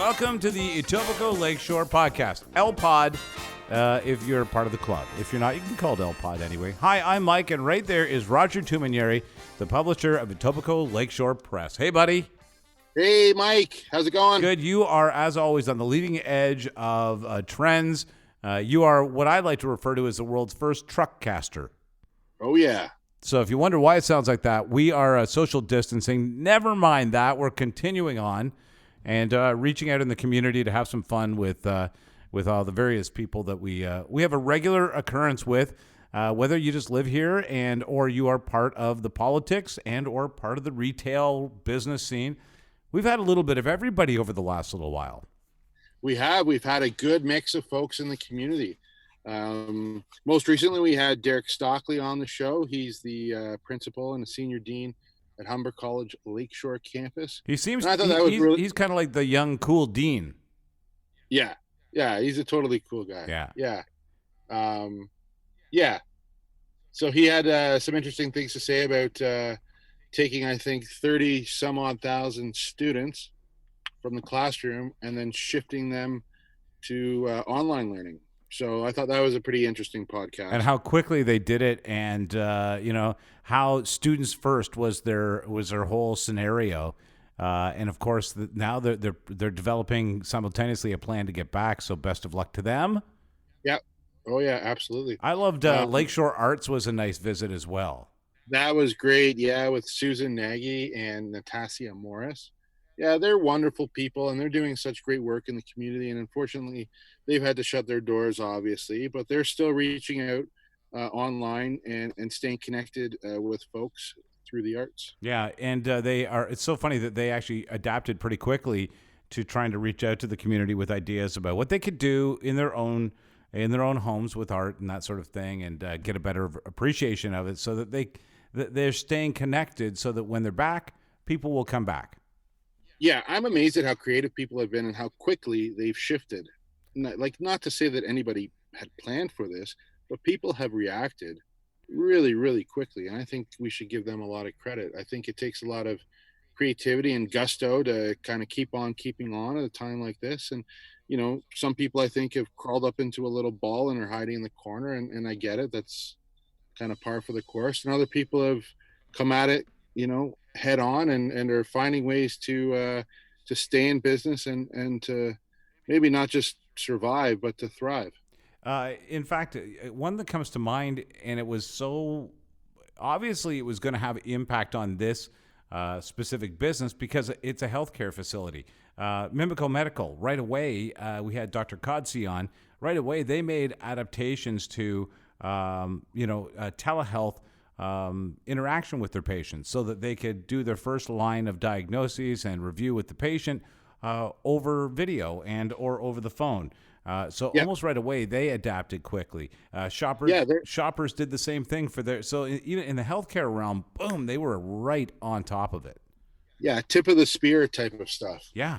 Welcome to the Etobicoke Lakeshore Podcast. L-Pod, if you're part of the club. If you're not, you can call it L-Pod anyway. Hi, I'm Mike, and right there is Roger Tumanieri, the publisher of Etobicoke Lakeshore Press. Hey, buddy. Hey, Mike. How's it going? Good. You are, as always, on the leading edge of trends. You are what I like to refer to as the world's first truck caster. Oh, yeah. So if you wonder why it sounds like that, we are social distancing. Never mind that. We're continuing on and reaching out in the community to have some fun with all the various people that we have a regular occurrence with, whether you just live here and or you are part of the politics and or part of the retail business scene. We've had a little bit of everybody over the last little while. We've had a good mix of folks in the community. Most recently, we had Derek Stockley on the show. He's the principal and the senior dean at Humber College Lakeshore campus. He seems he's kind of like the young, cool dean. Yeah. He's a totally cool guy. Yeah. So he had some interesting things to say about taking, I think, 30 some odd thousand students from the classroom and then shifting them to online learning. So I thought that was a pretty interesting podcast. And how quickly they did it, and how students first was their whole scenario. And of course, now they're developing simultaneously a plan to get back. So best of luck to them. Yeah. Oh yeah, absolutely. I loved Lakeshore Arts was a nice visit as well. That was great. Yeah, with Susan Nagy and Natasha Morris. Yeah, they're wonderful people, and they're doing such great work in the community. And unfortunately, they've had to shut their doors, obviously, but they're still reaching out online and staying connected with folks through the arts. Yeah, and it's so funny that they actually adapted pretty quickly to trying to reach out to the community with ideas about what they could do in their own homes with art and that sort of thing, and get a better appreciation of it, so that they're staying connected, so that when they're back, people will come back. Yeah, I'm amazed at how creative people have been and how quickly they've shifted. Not to say that anybody had planned for this, but people have reacted really, really quickly. And I think we should give them a lot of credit. I think it takes a lot of creativity and gusto to kind of keep on keeping on at a time like this. And, some people I think have crawled up into a little ball and are hiding in the corner. And I get it. That's kind of par for the course. And other people have come at it, head on and are finding ways to stay in business and to maybe not just survive, but to thrive. In fact, one that comes to mind, and it was so obviously it was going to have impact on this specific business because it's a healthcare facility. Mimico Medical, right away, we had Dr. Codsey on. Right away, they made adaptations to telehealth interaction with their patients, so that they could do their first line of diagnoses and review with the patient over video and or over the phone. Almost right away, they adapted quickly. Shoppers did the same thing for their. So even in the healthcare realm, boom, they were right on top of it. Yeah, tip of the spear type of stuff. Yeah.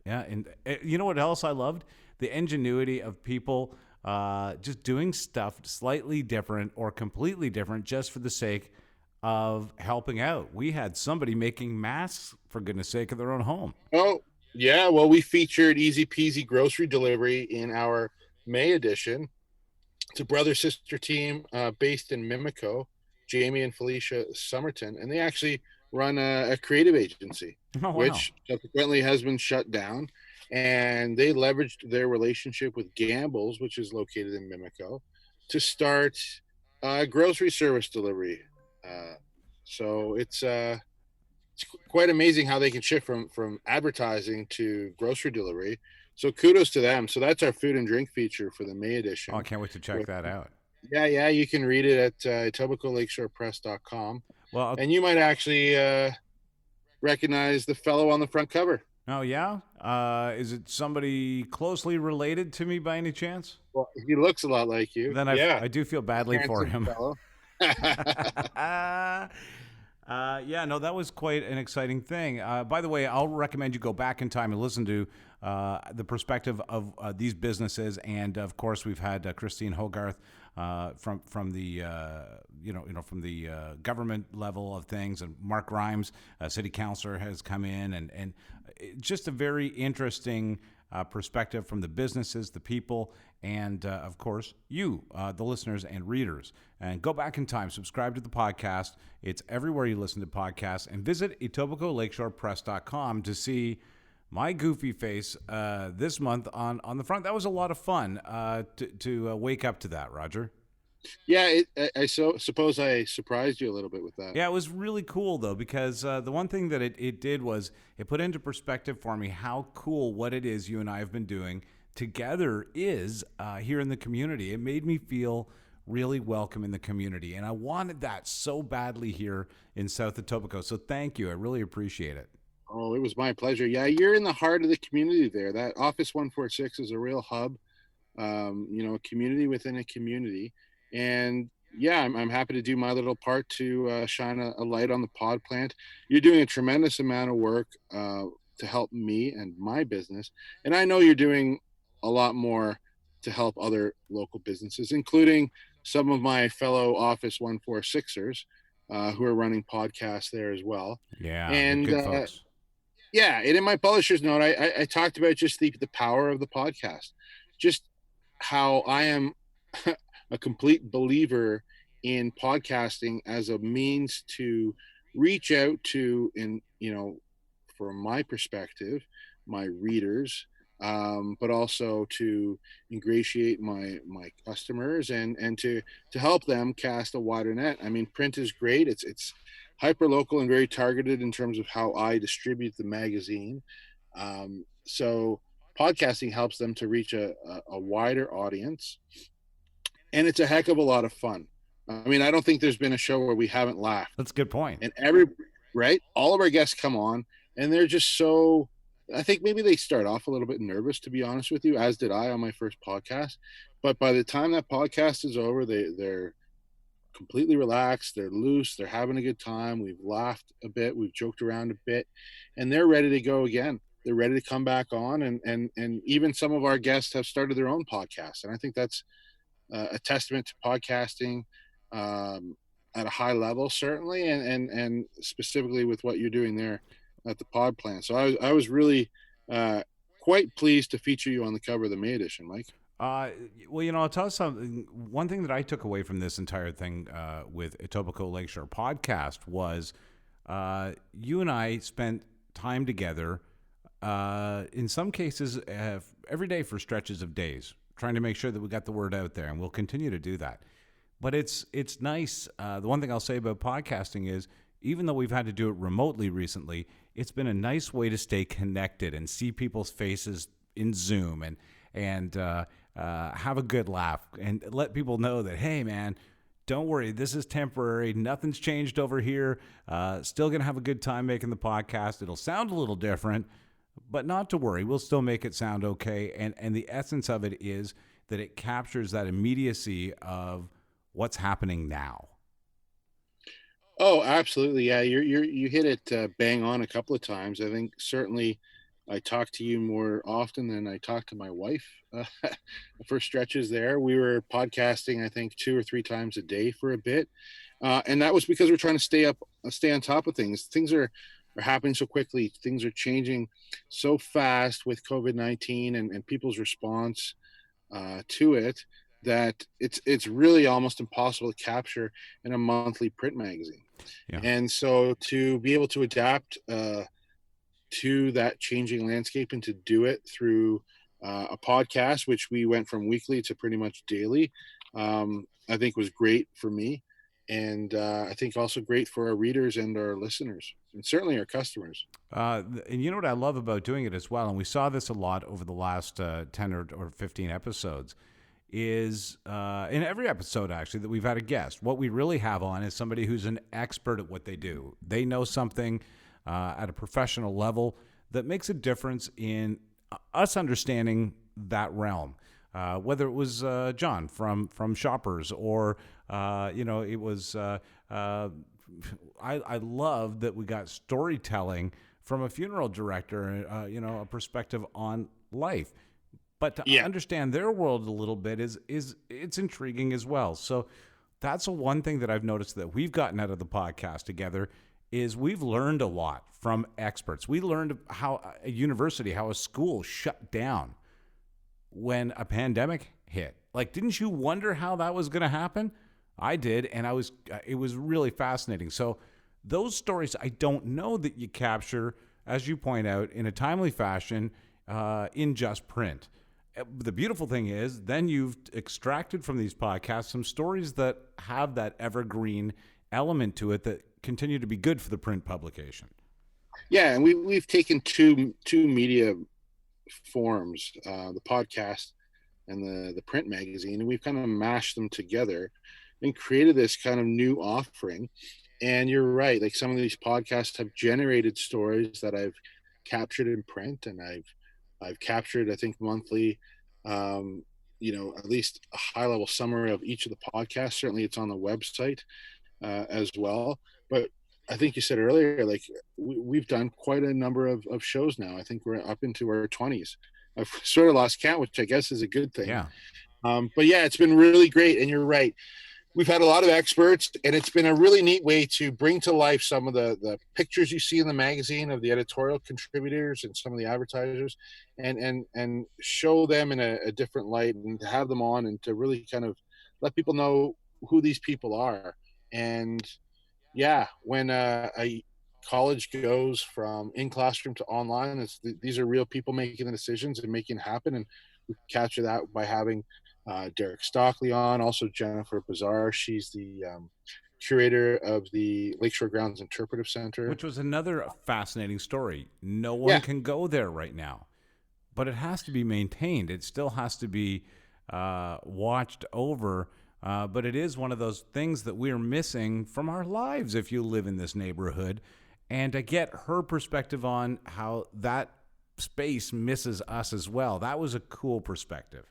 And you know what else I loved? The ingenuity of people just doing stuff slightly different or completely different just for the sake of helping out. We had somebody making masks, for goodness sake, in their own home. Oh, yeah. Well, we featured Easy Peasy Grocery Delivery in our May edition. It's a brother-sister team based in Mimico, Jamie and Felicia Somerton, and they actually run a creative agency, which subsequently has been shut down. And they leveraged their relationship with Gamble's, which is located in Mimico, to start grocery service delivery. So it's quite amazing how they can shift from advertising to grocery delivery. So kudos to them. So that's our food and drink feature for the May edition. Oh, I can't wait to check that out. Yeah, you can read it at EtobicokeLakeshorePress.com. Well, and you might actually recognize the fellow on the front cover. Oh, yeah? Is it somebody closely related to me by any chance? Well, he looks a lot like you. Then I do feel badly for him. Yeah, no, that was quite an exciting thing. By the way, I'll recommend you go back in time and listen to the perspective of these businesses, and of course, we've had Christine Hogarth from the from the government level of things, and Mark Grimes, city councilor, has come in, and just a very interesting perspective from the businesses, the people, and of course, you, the listeners and readers. And go back in time, subscribe to the podcast. It's everywhere you listen to podcasts, and visit Etobicoke Lakeshore Press.com to see my goofy face this month on the front. That was a lot of fun to wake up to that, Roger. Yeah, suppose I surprised you a little bit with that. Yeah, it was really cool, though, because the one thing that it did was it put into perspective for me how cool what it is you and I have been doing together is here in the community. It made me feel really welcome in the community, and I wanted that so badly here in South Etobicoke. So thank you. I really appreciate it. Oh, it was my pleasure. Yeah, you're in the heart of the community there. That Office 146 is a real hub, a community within a community. And yeah, I'm happy to do my little part to shine a light on the pod plant. You're doing a tremendous amount of work to help me and my business. And I know you're doing a lot more to help other local businesses, including some of my fellow Office 146ers who are running podcasts there as well. Yeah, And good folks. yeah, and in my publisher's note, I talked about just the power of the podcast, just how I am a complete believer in podcasting as a means to reach out to, from my perspective, my readers, but also to ingratiate my customers and to help them cast a wider net. I mean, print is great. It's hyper local and very targeted in terms of how I distribute the magazine. So podcasting helps them to reach a wider audience, and it's a heck of a lot of fun. I mean, I don't think there's been a show where we haven't laughed. That's a good point. And all of our guests come on, and they're just so. I think maybe they start off a little bit nervous, to be honest with you, as did I on my first podcast. But by the time that podcast is over, they're completely relaxed, they're loose, they're having a good time. We've laughed a bit, we've joked around a bit, and they're ready to go again. They're ready to come back on, and even some of our guests have started their own podcasts, and I think that's a testament to podcasting at a high level, certainly, and specifically with what you're doing there at the pod plant. So I was really quite pleased to feature you on the cover of the May edition, Mike. Well, I'll tell you something. One thing that I took away from this entire thing with Etobicoke Lakeshore podcast was you and I spent time together, in some cases, every day for stretches of days, trying to make sure that we got the word out there, and we'll continue to do that. But it's nice. The one thing I'll say about podcasting is, even though we've had to do it remotely recently, it's been a nice way to stay connected and see people's faces in Zoom and have a good laugh and let people know that, hey, man, don't worry, this is temporary. Nothing's changed over here. Still going to have a good time making the podcast. It'll sound a little different, but not to worry. We'll still make it sound okay. And the essence of it is that it captures that immediacy of what's happening now. Oh, absolutely. Yeah, you hit it bang on a couple of times. I think certainly I talk to you more often than I talk to my wife for stretches there. We were podcasting, I think, 2 or 3 times a day for a bit. And that was because we're trying to stay on top of things. Things are happening so quickly. Things are changing so fast with COVID-19 and people's response to it, that it's really almost impossible to capture in a monthly print magazine. Yeah. And so to be able to adapt to that changing landscape and to do it through a podcast, which we went from weekly to pretty much daily, I think was great for me. And I think also great for our readers and our listeners, and certainly our customers. And you know what I love about doing it as well, and we saw this a lot over the last 10 or 15 episodes, is in every episode, actually, that we've had a guest. What we really have on is somebody who's an expert at what they do. They know something at a professional level that makes a difference in us understanding that realm. Whether it was John from Shoppers, or it was I love that we got storytelling from a funeral director, a perspective on life. But to Yeah. understand their world a little bit is it's intriguing as well. So that's one thing that I've noticed that we've gotten out of the podcast together is we've learned a lot from experts. We learned how a university, how a school shut down when a pandemic hit. Like, didn't you wonder how that was going to happen? I did, and it was really fascinating. So those stories I don't know that you capture, as you point out, in a timely fashion in just print. The beautiful thing is then you've extracted from these podcasts some stories that have that evergreen element to it that continue to be good for the print publication. Yeah, and we've taken two media forms, the podcast and the print magazine, and we've kind of mashed them together and created this kind of new offering. And you're right, like some of these podcasts have generated stories that I've captured in print, and I've captured, I think, monthly, at least a high level summary of each of the podcasts. Certainly it's on the website as well. But I think you said earlier, like we've done quite a number of shows now. I think we're up into our 20s. I've sort of lost count, which I guess is a good thing. Yeah. But yeah, it's been really great. And you're right. We've had a lot of experts, and it's been a really neat way to bring to life some of the pictures you see in the magazine of the editorial contributors and some of the advertisers, and show them in a different light, and to have them on and to really kind of let people know who these people are. And yeah, when a college goes from in classroom to online, these are real people making the decisions and making it happen. And we capture that by having Derek Stockley on, also Jennifer Bazar. She's the curator of the Lakeshore Grounds Interpretive Center. Which was another fascinating story. No one Yeah. can go there right now, but it has to be maintained. It still has to be watched over. But it is one of those things that we're missing from our lives if you live in this neighborhood. And to get her perspective on how that space misses us as well, that was a cool perspective.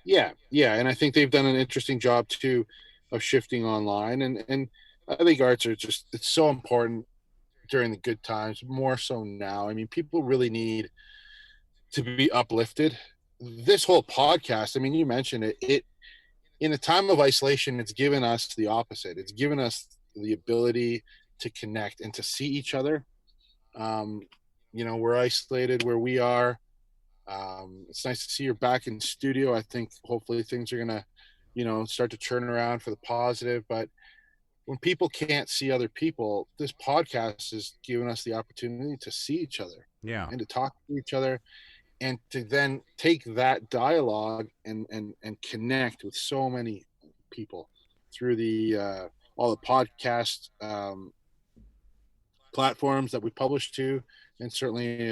Yeah, and I think they've done an interesting job too of shifting online, and I think arts are it's so important during the good times, more so now. I mean, people really need to be uplifted. This whole podcast, I mean, you mentioned it in a time of isolation, it's given us the opposite. It's given us the ability to connect and to see each other. We're isolated where we are. It's nice to see you're back in studio. I think hopefully things are gonna, start to turn around for the positive. But when people can't see other people, this podcast is giving us the opportunity to see each other, Yeah. and to talk to each other, and to then take that dialogue and connect with so many people through the all the podcast platforms that we publish to, and certainly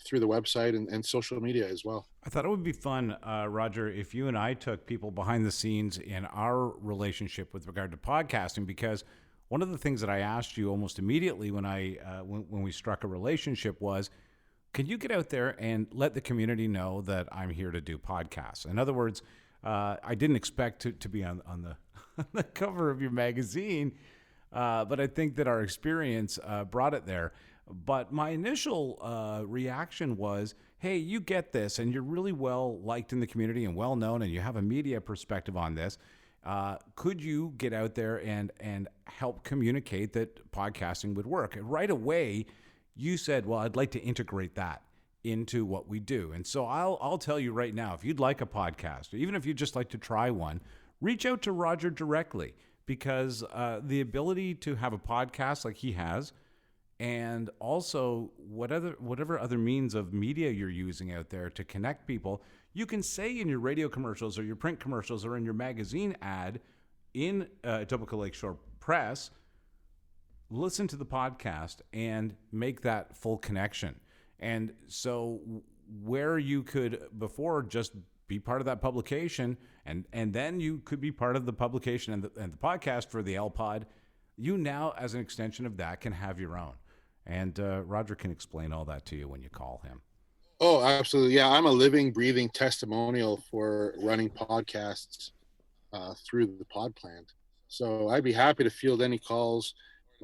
through the website and social media as well. I thought it would be fun, Roger, if you and I took people behind the scenes in our relationship with regard to podcasting, because one of the things that I asked you almost immediately when we struck a relationship was, can you get out there and let the community know that I'm here to do podcasts? In other words, I didn't expect to be on the, on the cover of your magazine, but I think that our experience brought it there. But my initial reaction was, hey, you get this, and you're really well liked in the community and well known, and you have a media perspective on this. Could you get out there and help communicate that podcasting would work? And right away, you said, well, I'd like to integrate that into what we do. And so I'll tell you right now, if you'd like a podcast, or even if you'd just like to try one, reach out to Roger directly, because the ability to have a podcast like he has, and also whatever other means of media you're using out there to connect people, you can say in your radio commercials or your print commercials or in your magazine ad in Etobicoke Lakeshore Press, listen to the podcast and make that full connection. And so where you could before just be part of that publication, and then you could be part of the publication and the podcast for the LPod, you now, as an extension of that, can have your own. And Roger can explain all that to you when you call him. Oh, absolutely. Yeah, I'm a living, breathing testimonial for running podcasts through the pod plant. So I'd be happy to field any calls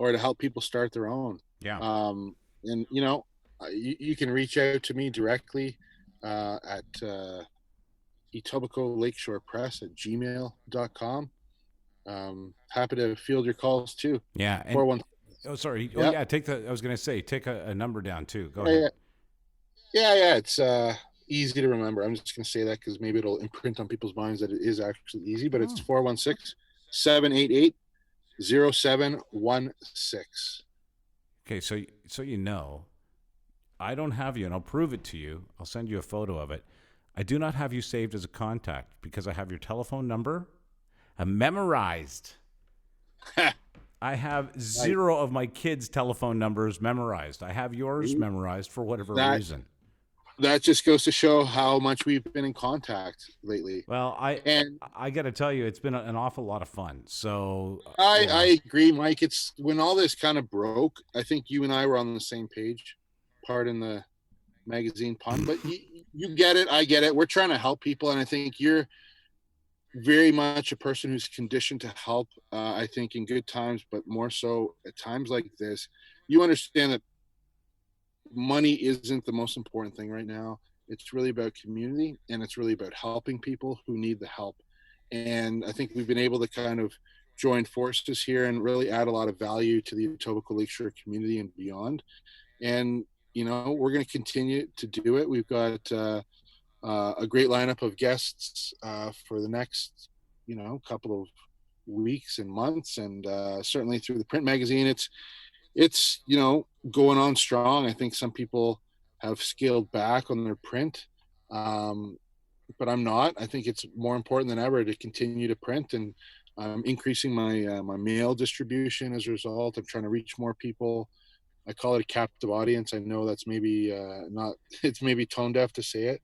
or to help people start their own. Yeah. And you can reach out to me directly at Etobicoke Lakeshore Press at gmail.com. Happy to field your calls too. Yeah. And 41. oh, sorry. Oh, Yeah. yeah. I was going to say, take a number down too. Go Yeah. ahead. Yeah. Yeah. It's easy to remember. I'm just going to say that because maybe it'll imprint on people's minds that it is actually easy, but it's Oh. 416-788-0716. Okay. So you know, I don't have you, and I'll prove it to you. I'll send you a photo of it. I do not have you saved as a contact because I have your telephone number memorized. I have zero of my kids' telephone numbers memorized. I have yours memorized for whatever reason. That just goes to show how much we've been in contact lately. Well, I got to tell you, it's been an awful lot of fun. So I agree, Mike. It's when all this kind of broke, I think you and I were on the same page. Pardon the magazine pun, but you get it. I get it. We're trying to help people, and I think you're very much a person who's conditioned to help. I think in good times, but more so at times like this, you understand that money isn't the most important thing right now. It's really about community, and it's really about helping people who need the help. And I think we've been able to kind of join forces here and really add a lot of value to the Etobicoke Lakeshore community and beyond. And we're going to continue to do it. We've got a great lineup of guests for the next couple of weeks and months, and certainly through the print magazine, it's going on strong. I think some people have scaled back on their print, but I'm not. I think it's more important than ever to continue to print, and I'm increasing my mail distribution as a result. I'm trying to reach more people. I call it a captive audience. I know that's maybe not. It's maybe tone deaf to say it,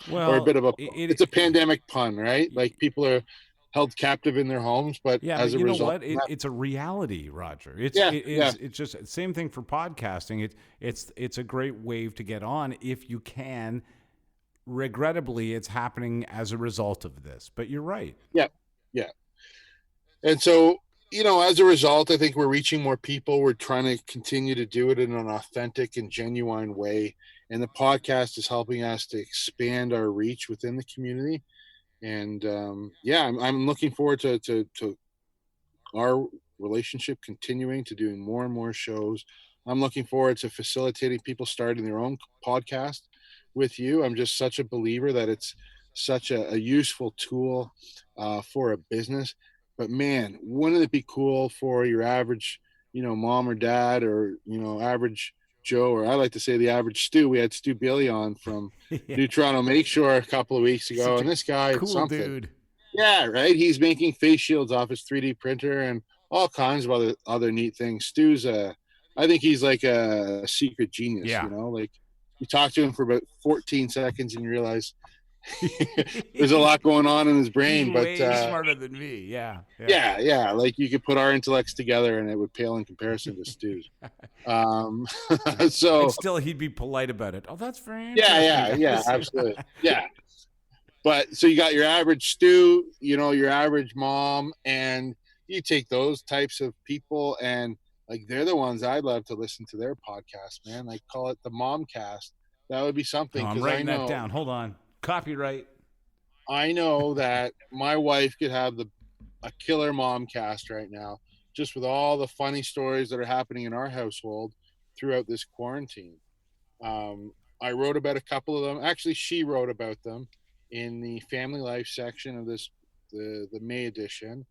well, or a bit of it's a pandemic pun, right? Like people are held captive in their homes, but as a result, it's a reality, Roger. It's just same thing for podcasting. It's a great wave to get on if you can. Regrettably, it's happening as a result of this, but you're right. Yeah. And so, as a result, I think we're reaching more people. We're trying to continue to do it in an authentic and genuine way. And the podcast is helping us to expand our reach within the community. And I'm looking forward to our relationship continuing, to doing more and more shows. I'm looking forward to facilitating people starting their own podcast with you. I'm just such a believer that it's such a useful tool for a business. But man, wouldn't it be cool for your average, mom or dad, or average Joe, or I like to say the average Stu. We had Stu Bailey on from New Toronto Lakeshore a couple of weeks ago, and this guy, cool something. Dude. Yeah, right. He's making face shields off his 3D printer and all kinds of other neat things. Stu's I think he's like a secret genius. Yeah. Like you talk to him for about 14 seconds and you realize there's a lot going on in his brain. He's but way smarter than me. Yeah. Like you could put our intellects together and it would pale in comparison to Stu's. So and still he'd be polite about it. Oh, that's very interesting. Yeah, absolutely. Yeah. But so you got your average Stu, your average mom, and you take those types of people, and like they're the ones I'd love to listen to their podcast, man. Like call it the Momcast. That would be something. I'm writing that down. Hold on. Copyright. I know that my wife could have a killer Momcast right now, just with all the funny stories that are happening in our household throughout this quarantine. I wrote about a couple of them. Actually, she wrote about them in the family life section of the May edition.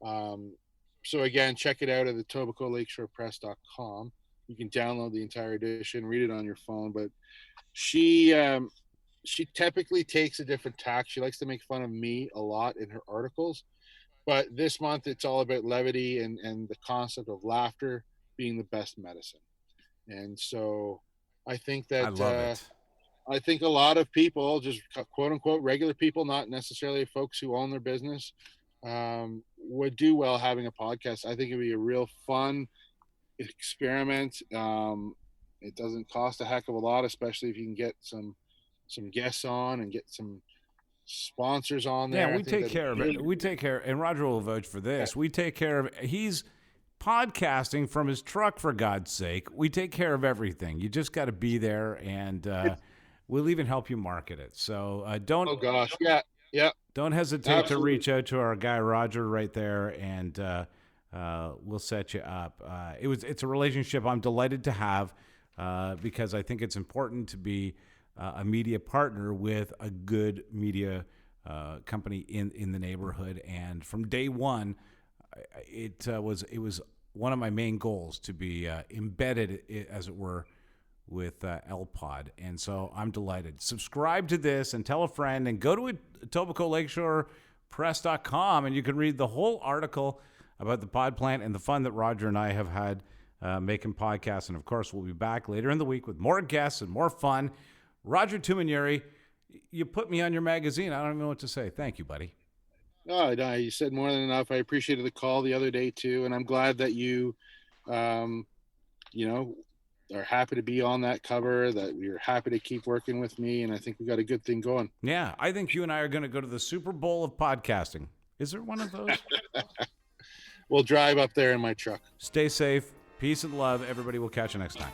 So again, check it out at the etobicoke-lakeshore-press.com. You can download the entire edition, read it on your phone. But she typically takes a different tack. She likes to make fun of me a lot in her articles. But this month, it's all about levity and the concept of laughter being the best medicine. And so I think that I love it. I think a lot of people, just quote unquote regular people, not necessarily folks who own their business, would do well having a podcast. I think it'd be a real fun experiment. It doesn't cost a heck of a lot, especially if you can get some guests on and get some sponsors on there. Yeah, we take care of it. We take care, and Roger will vouch for this. Yeah. We take care of it. podcasting from his truck, for God's sake. We take care of everything. You just got to be there, and we'll even help you market it. So don't. Oh gosh, yeah. Don't hesitate to reach out to our guy Roger right there, and we'll set you up. It's a relationship I'm delighted to have because I think it's important to be a media partner with a good media company in the neighborhood. And from day one, it was one of my main goals to be embedded, as it were, with LPod. And so I'm delighted. Subscribe to this and tell a friend, and go to Etobicoke Lakeshore Press.com, and you can read the whole article about the pod plant and the fun that Roger and I have had making podcasts. And of course, we'll be back later in the week with more guests and more fun. Roger Tumanieri, you put me on your magazine. I don't even know what to say. Thank you, buddy. Oh, no, you said more than enough. I appreciated the call the other day too, and I'm glad that you, are happy to be on that cover. That you're happy to keep working with me, and I think we got a good thing going. Yeah, I think you and I are going to go to the Super Bowl of podcasting. Is there one of those? We'll drive up there in my truck. Stay safe. Peace and love. Everybody, will catch you next time.